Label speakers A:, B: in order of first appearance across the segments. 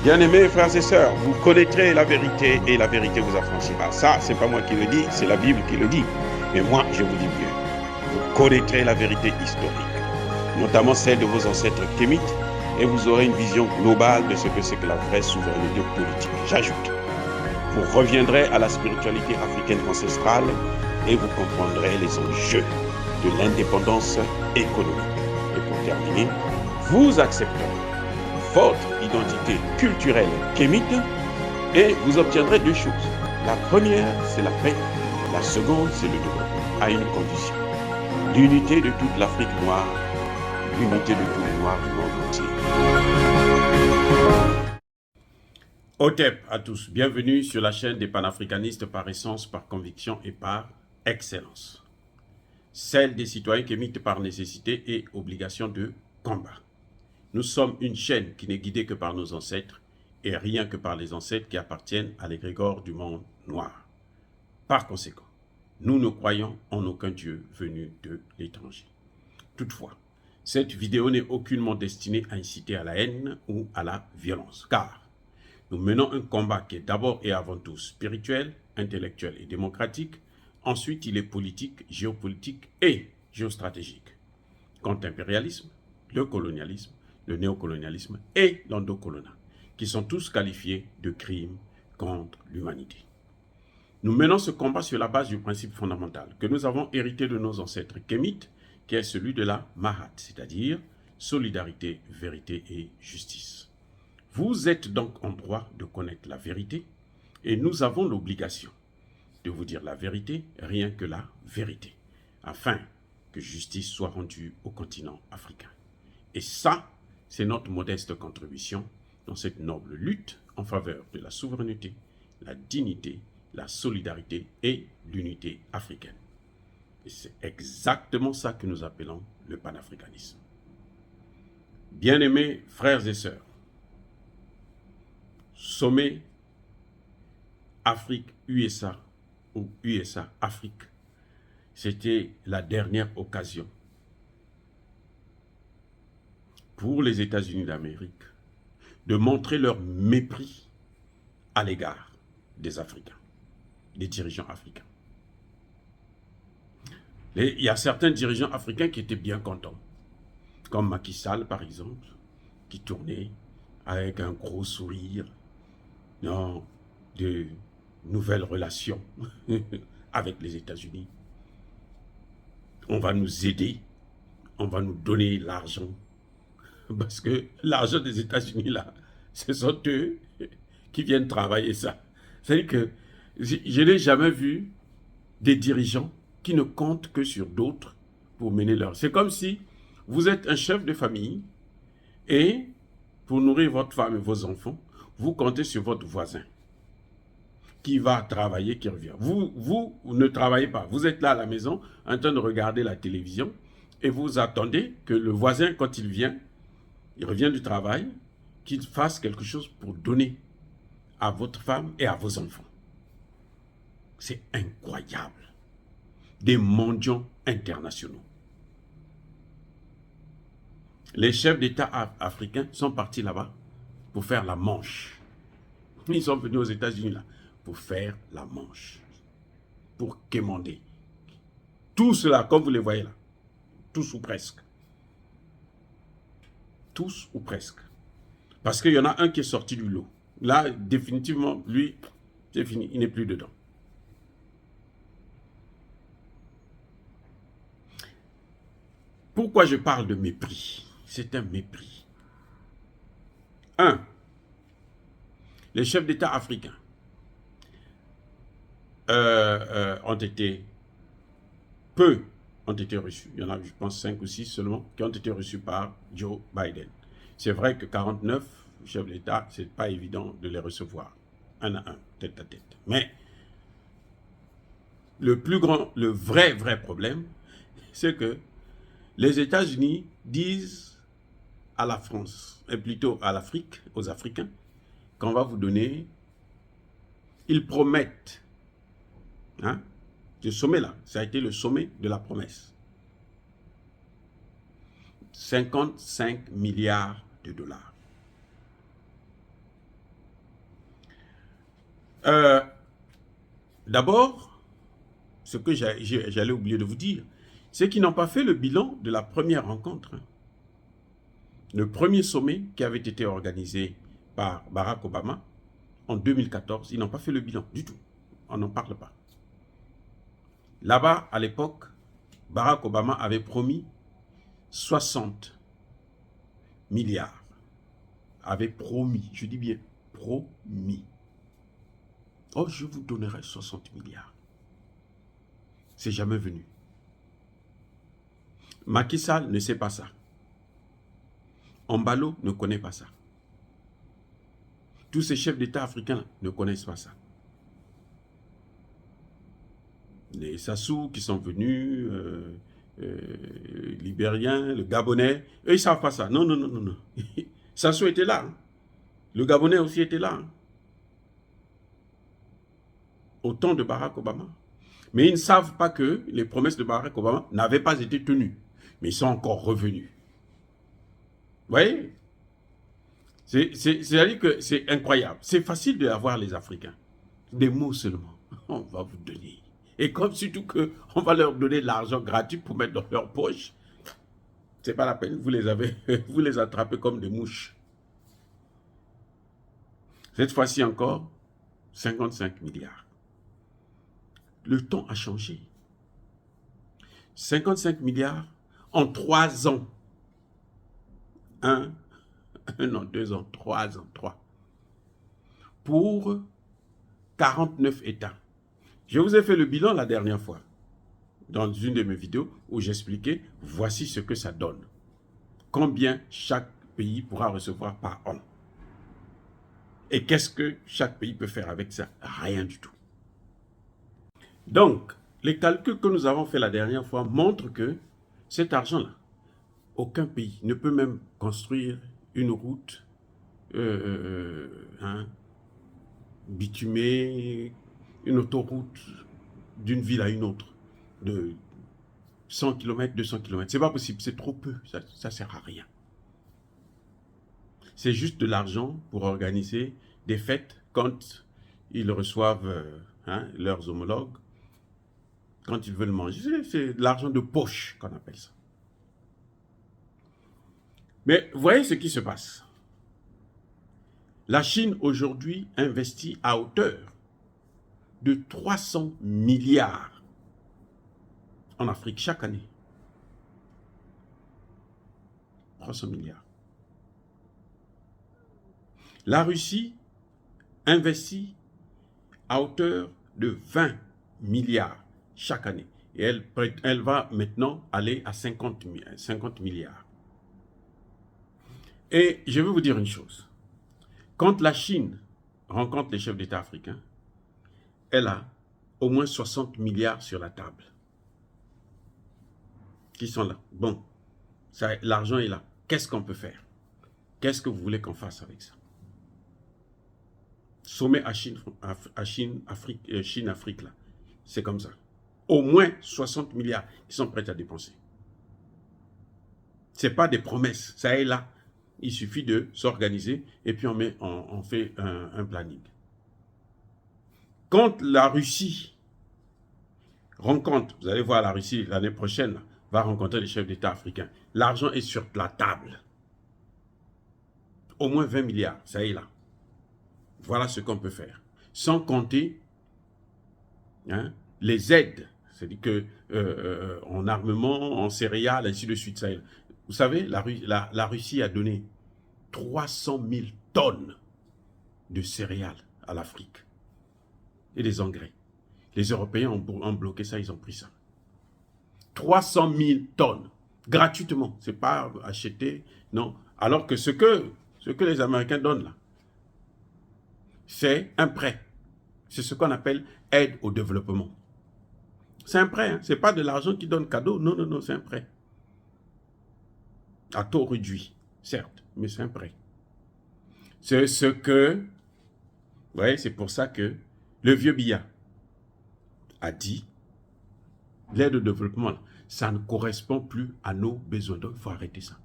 A: Bien-aimés frères et sœurs, vous connaîtrez la vérité et la vérité vous affranchira. Ça, c'est pas moi qui le dis, c'est la Bible qui le dit. Mais moi, je vous dis mieux. Vous connaîtrez la vérité historique, notamment celle de vos ancêtres kémites, et vous aurez une vision globale de ce que c'est que la vraie souveraineté politique. J'ajoute, vous reviendrez à la spiritualité africaine ancestrale et vous comprendrez les enjeux de l'indépendance économique. Et pour terminer, vous accepterez votre identité culturelle kémite et vous obtiendrez deux choses. La première, c'est la paix. La seconde, c'est le développement, à une condition. L'unité de toute l'Afrique noire, l'unité de tous les Noirs du monde entier. Otep à tous, bienvenue sur la chaîne des panafricanistes par essence, par conviction et par excellence. Celle des citoyens kémites par nécessité et obligation de combat. Nous sommes une chaîne qui n'est guidée que par nos ancêtres et rien que par les ancêtres qui appartiennent à l'égrégore du monde noir. Par conséquent, nous ne croyons en aucun Dieu venu de l'étranger. Toutefois, cette vidéo n'est aucunement destinée à inciter à la haine ou à la violence, car nous menons un combat qui est d'abord et avant tout spirituel, intellectuel et démocratique. Ensuite, il est politique, géopolitique et géostratégique. Contre l'impérialisme, le colonialisme, le néocolonialisme et l'endocoloniat, qui sont tous qualifiés de crimes contre l'humanité. Nous menons ce combat sur la base du principe fondamental que nous avons hérité de nos ancêtres kémites, qui est celui de la Mahat, c'est-à-dire solidarité, vérité et justice. Vous êtes donc en droit de connaître la vérité et nous avons l'obligation de vous dire la vérité, rien que la vérité, afin que justice soit rendue au continent africain. Et ça, c'est notre modeste contribution dans cette noble lutte en faveur de la souveraineté, la dignité, la solidarité et l'unité africaine. Et c'est exactement ça que nous appelons le panafricanisme. Bien-aimés frères et sœurs, sommet Afrique-USA ou USA-Afrique, c'était la dernière occasion pour les États-Unis d'Amérique de montrer leur mépris à l'égard des Africains, des dirigeants africains. Il y a certains dirigeants africains qui étaient bien contents, comme Macky Sall par exemple, qui tournait avec un gros sourire dans de nouvelles relations avec les États-Unis. On va nous aider, on va nous donner l'argent. Parce que l'argent des États-Unis, là, ce sont eux qui viennent travailler ça. C'est-à-dire que je n'ai jamais vu des dirigeants qui ne comptent que sur d'autres pour mener leur... C'est comme si vous êtes un chef de famille et pour nourrir votre femme et vos enfants, vous comptez sur votre voisin qui va travailler, qui revient. Vous ne travaillez pas. Vous êtes là à la maison en train de regarder la télévision et vous attendez que le voisin, quand il vient, il revient du travail, qu'il fasse quelque chose pour donner à votre femme et à vos enfants. C'est incroyable. Des mendiants internationaux. Les chefs d'État africains sont partis là-bas pour faire la manche. Ils sont venus aux États-Unis là pour faire la manche. Pour quémander. Tout cela, comme vous les voyez là, tous ou presque. Tous ou presque. Parce qu'il y en a un qui est sorti du lot. Là, définitivement, lui, c'est fini, il n'est plus dedans. Pourquoi je parle de mépris? C'est un mépris. 1. Les chefs d'État africains ont été reçus. Il y en a, je pense, 5 ou 6 seulement qui ont été reçus par Joe Biden. C'est vrai que 49 chefs d'État, ce n'est pas évident de les recevoir, un à un, tête à tête. Mais le vrai problème, c'est que les États-Unis disent à la France, et plutôt à l'Afrique, aux Africains, qu'on va vous donner, ils promettent, hein, ce sommet-là, ça a été le sommet de la promesse. 55 milliards de dollars. Euh, D'abord, ce que j'allais oublier de vous dire, c'est qu'ils n'ont pas fait le bilan de la première rencontre. Hein. Le premier sommet qui avait été organisé par Barack Obama en 2014, ils n'ont pas fait le bilan du tout. On n'en parle pas. Là-bas, à l'époque, Barack Obama avait promis 60 milliards. Avait promis, je dis bien promis. Oh, je vous donnerai 60 milliards. C'est jamais venu. Macky Sall ne sait pas ça. Embalo ne connaît pas ça. Tous ces chefs d'État africains ne connaissent pas ça. Les Sassou qui sont venus, Libériens, le Gabonais, eux ils ne savent pas ça. Non, non, non, non, non. Sassou était là. Hein. Le Gabonais aussi était là. Hein. Au temps de Barack Obama. Mais ils ne savent pas que les promesses de Barack Obama n'avaient pas été tenues. Mais ils sont encore revenus. Vous voyez? C'est-à-dire que c'est incroyable. C'est facile d'avoir les Africains. Des mots seulement. On va vous donner. Et comme surtout qu'on va leur donner de l'argent gratuit pour mettre dans leur poche, c'est pas la peine. Vous les attrapez comme des mouches. Cette fois-ci encore, 55 milliards. Le temps a changé. 55 milliards en 3 ans. 1 an, 2 ans, 3 ans, 3. Pour 49 États. Je vous ai fait le bilan la dernière fois, dans une de mes vidéos, où j'expliquais, voici ce que ça donne. Combien chaque pays pourra recevoir par an. Et qu'est-ce que chaque pays peut faire avec ça? Rien du tout. Donc, les calculs que nous avons fait la dernière fois montrent que cet argent-là, aucun pays ne peut même construire une route bitumée, une autoroute d'une ville à une autre, de 100 km, 200 km. C'est pas possible, c'est trop peu, ça ne sert à rien. C'est juste de l'argent pour organiser des fêtes quand ils reçoivent leurs homologues, quand ils veulent manger. C'est de l'argent de poche qu'on appelle ça. Mais voyez ce qui se passe. La Chine aujourd'hui investit à hauteur de 300 milliards en Afrique chaque année. 300 milliards. La Russie investit à hauteur de 20 milliards chaque année. Et elle va maintenant aller à 50 milliards. Et je vais vous dire une chose. Quand la Chine rencontre les chefs d'État africains, elle a au moins 60 milliards sur la table. Qui sont là. Bon, l'argent est là. Qu'est-ce qu'on peut faire? Qu'est-ce que vous voulez qu'on fasse avec ça? Sommet à Chine-Afrique, là. C'est comme ça. Au moins 60 milliards qui sont prêts à dépenser. Ce n'est pas des promesses. Ça est là. Il suffit de s'organiser et puis on fait un planning. Quand la Russie rencontre, vous allez voir la Russie l'année prochaine, là, va rencontrer les chefs d'État africains. L'argent est sur la table. Au moins 20 milliards, ça est là. Voilà ce qu'on peut faire. Sans compter les aides, c'est-à-dire que en armement, en céréales, ainsi de suite. Ça est là. Vous savez, la Russie a donné 300 000 tonnes de céréales à l'Afrique et des engrais. Les Européens ont bloqué ça, ils ont pris ça. 300 000 tonnes, gratuitement. Ce n'est pas acheté, non. Alors que ce que les Américains donnent là, c'est un prêt. C'est ce qu'on appelle aide au développement. C'est un prêt, hein? Ce n'est pas de l'argent qui donne cadeau. Non, non, non, c'est un prêt. À taux réduit, certes, mais c'est un prêt. C'est ce que, vous voyez, c'est pour ça que le vieux Biya a dit, l'aide au développement, là, ça ne correspond plus à nos besoins. Donc, il faut arrêter ça.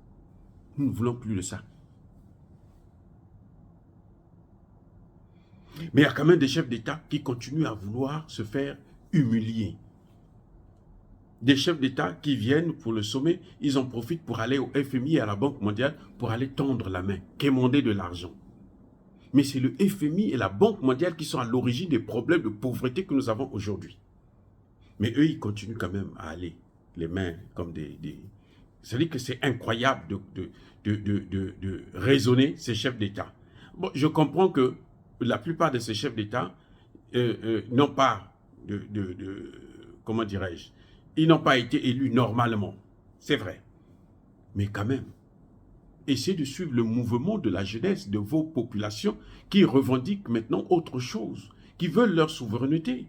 A: Nous ne voulons plus de ça. Mais il y a quand même des chefs d'État qui continuent à vouloir se faire humilier. Des chefs d'État qui viennent pour le sommet, ils en profitent pour aller au FMI et à la Banque mondiale pour aller tendre la main, quémander de l'argent. Mais c'est le FMI et la Banque mondiale qui sont à l'origine des problèmes de pauvreté que nous avons aujourd'hui. Mais eux, ils continuent quand même à aller les mains comme des... C'est-à-dire que c'est incroyable de raisonner ces chefs d'État. Bon, je comprends que la plupart de ces chefs d'État n'ont pas comment dirais-je, ils n'ont pas été élus normalement. C'est vrai. Mais quand même, essayez de suivre le mouvement de la jeunesse de vos populations qui revendiquent maintenant autre chose, qui veulent leur souveraineté.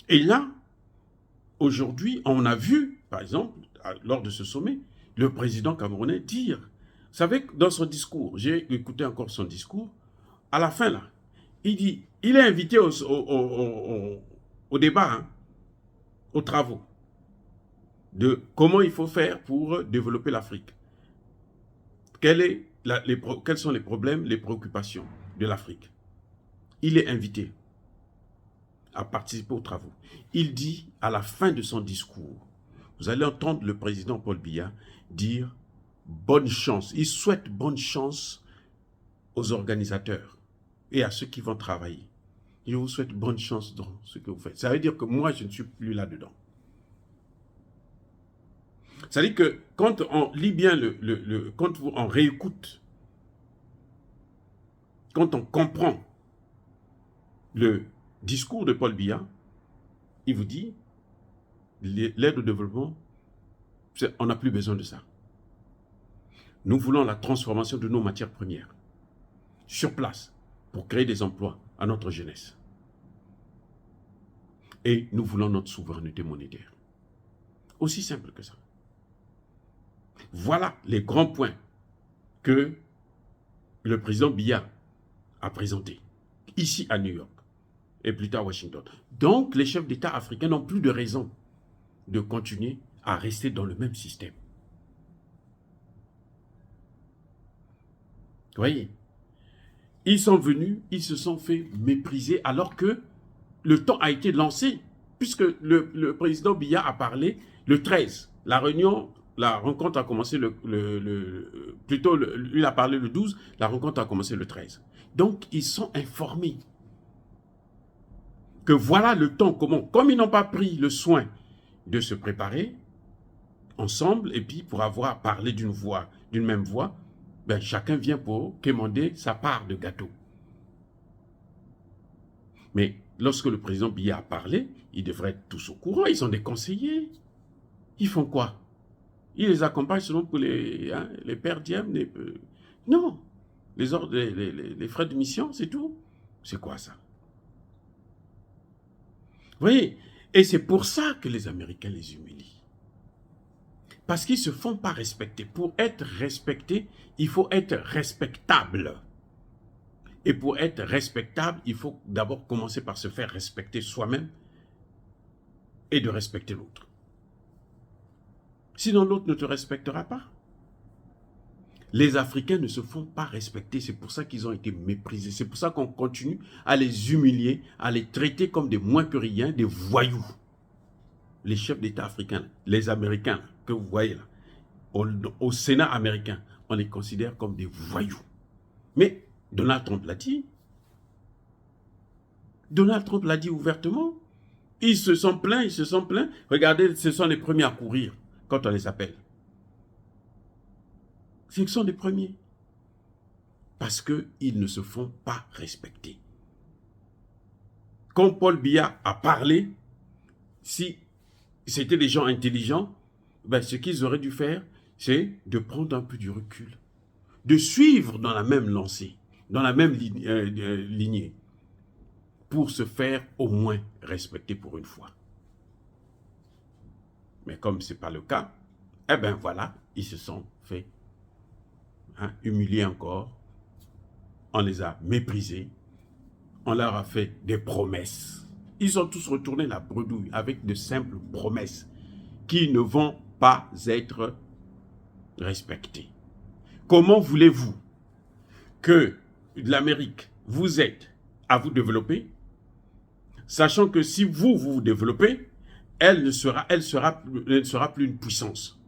A: Et là, aujourd'hui, on a vu, par exemple, lors de ce sommet, le président camerounais dire, vous savez, dans son discours, j'ai écouté encore son discours, à la fin là, il dit, il est invité au débat, hein, aux travaux, de comment il faut faire pour développer l'Afrique. Quels sont les problèmes, les préoccupations de l'Afrique? Il est invité à participer aux travaux. Il dit, à la fin de son discours, vous allez entendre le président Paul Biya dire bonne chance. Il souhaite bonne chance aux organisateurs et à ceux qui vont travailler. Je vous souhaite bonne chance dans ce que vous faites. Ça veut dire que moi, je ne suis plus là-dedans. Ça veut dire que quand on lit bien, quand on réécoute, quand on comprend le discours de Paul Biya, il vous dit, l'aide au développement, on n'a plus besoin de ça. Nous voulons la transformation de nos matières premières, sur place, pour créer des emplois à notre jeunesse. Et nous voulons notre souveraineté monétaire. Aussi simple que ça. Voilà les grands points que le président Biya a présentés, ici à New York, et plus tard à Washington. Donc, les chefs d'État africains n'ont plus de raison de continuer à rester dans le même système. Vous voyez, ils sont venus, ils se sont fait mépriser alors que le temps a été lancé, puisque le président Biya a parlé le 13. La rencontre a commencé il a parlé le 12, la rencontre a commencé le 13. Donc, ils sont informés que voilà le temps, comme ils n'ont pas pris le soin de se préparer ensemble, et puis pour avoir parlé d'une même voix, ben, chacun vient pour quémander sa part de gâteau. Mais lorsque le président Biya a parlé, ils devraient être tous au courant, ils sont des conseillers. Ils font quoi? Ils les accompagnent seulement pour les pères diem, non, les frais de mission, c'est tout. C'est quoi ça? Vous voyez? Et c'est pour ça que les Américains les humilient. Parce qu'ils ne se font pas respecter. Pour être respecté, il faut être respectable. Et pour être respectable, il faut d'abord commencer par se faire respecter soi-même et de respecter l'autre. Sinon, l'autre ne te respectera pas. Les Africains ne se font pas respecter. C'est pour ça qu'ils ont été méprisés. C'est pour ça qu'on continue à les humilier, à les traiter comme des moins que rien, des voyous. Les chefs d'État africains, les Américains que vous voyez là, au Sénat américain, on les considère comme des voyous. Mais Donald Trump l'a dit. Donald Trump l'a dit ouvertement. Ils se sont plaints, ils se sont plaints. Regardez, ce sont les premiers à courir quand on les appelle. Ce sont les premiers. Parce qu'ils ne se font pas respecter. Quand Paul Biya a parlé, si c'était des gens intelligents, ben ce qu'ils auraient dû faire, c'est de prendre un peu du recul, de suivre dans la même lancée, dans la même lignée, pour se faire au moins respecter pour une fois. Mais comme ce n'est pas le cas, eh bien voilà, ils se sont fait humilier encore, on les a méprisés, on leur a fait des promesses. Ils ont tous retourné la bredouille avec de simples promesses qui ne vont pas être respectées. Comment voulez-vous que l'Amérique vous êtes à vous développer, sachant que si vous développez, elle ne sera plus une puissance.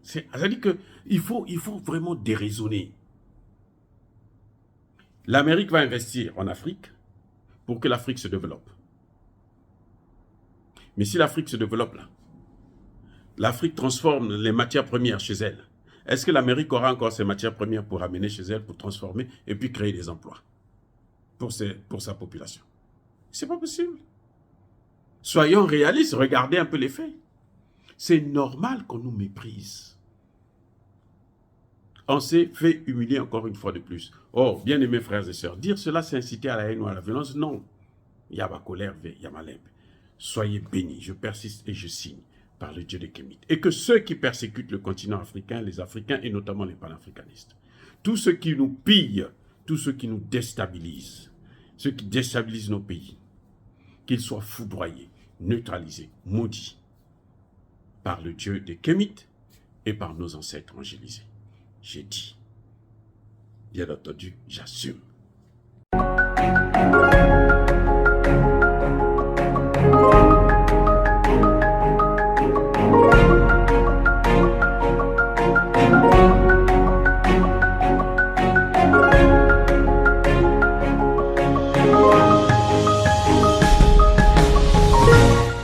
A: C'est-à-dire qu'il faut vraiment déraisonner. L'Amérique va investir en Afrique pour que l'Afrique se développe. Mais si l'Afrique se développe là, l'Afrique transforme les matières premières chez elle. Est-ce que l'Amérique aura encore ces matières premières pour amener chez elle, pour transformer et puis créer des emplois pour sa population? C'est pas possible. Soyons réalistes, regardez un peu les faits. C'est normal qu'on nous méprise. On s'est fait humilier encore une fois de plus. Oh, bien-aimés frères et sœurs, dire cela c'est inciter à la haine ou à la violence? Non. Il y a ma colère, il y a ma limpe. Soyez bénis, je persiste et je signe par le Dieu des Kémites. Et que ceux qui persécutent le continent africain, les Africains et notamment les panafricanistes, tous ceux qui nous pillent, tous ceux qui nous déstabilisent, ceux qui déstabilisent nos pays, qu'ils soient foudroyés, neutralisés, maudits par le Dieu des Kémites et par nos ancêtres angélisés. J'ai dit, bien entendu, j'assume.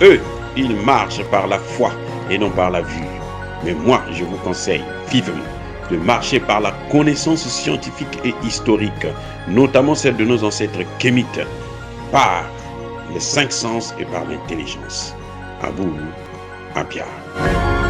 A: Eux, ils marchent par la foi et non par la vue. Mais moi, je vous conseille vivement de marcher par la connaissance scientifique et historique, notamment celle de nos ancêtres kémites, par les 5 sens et par l'intelligence. À vous, à Pierre.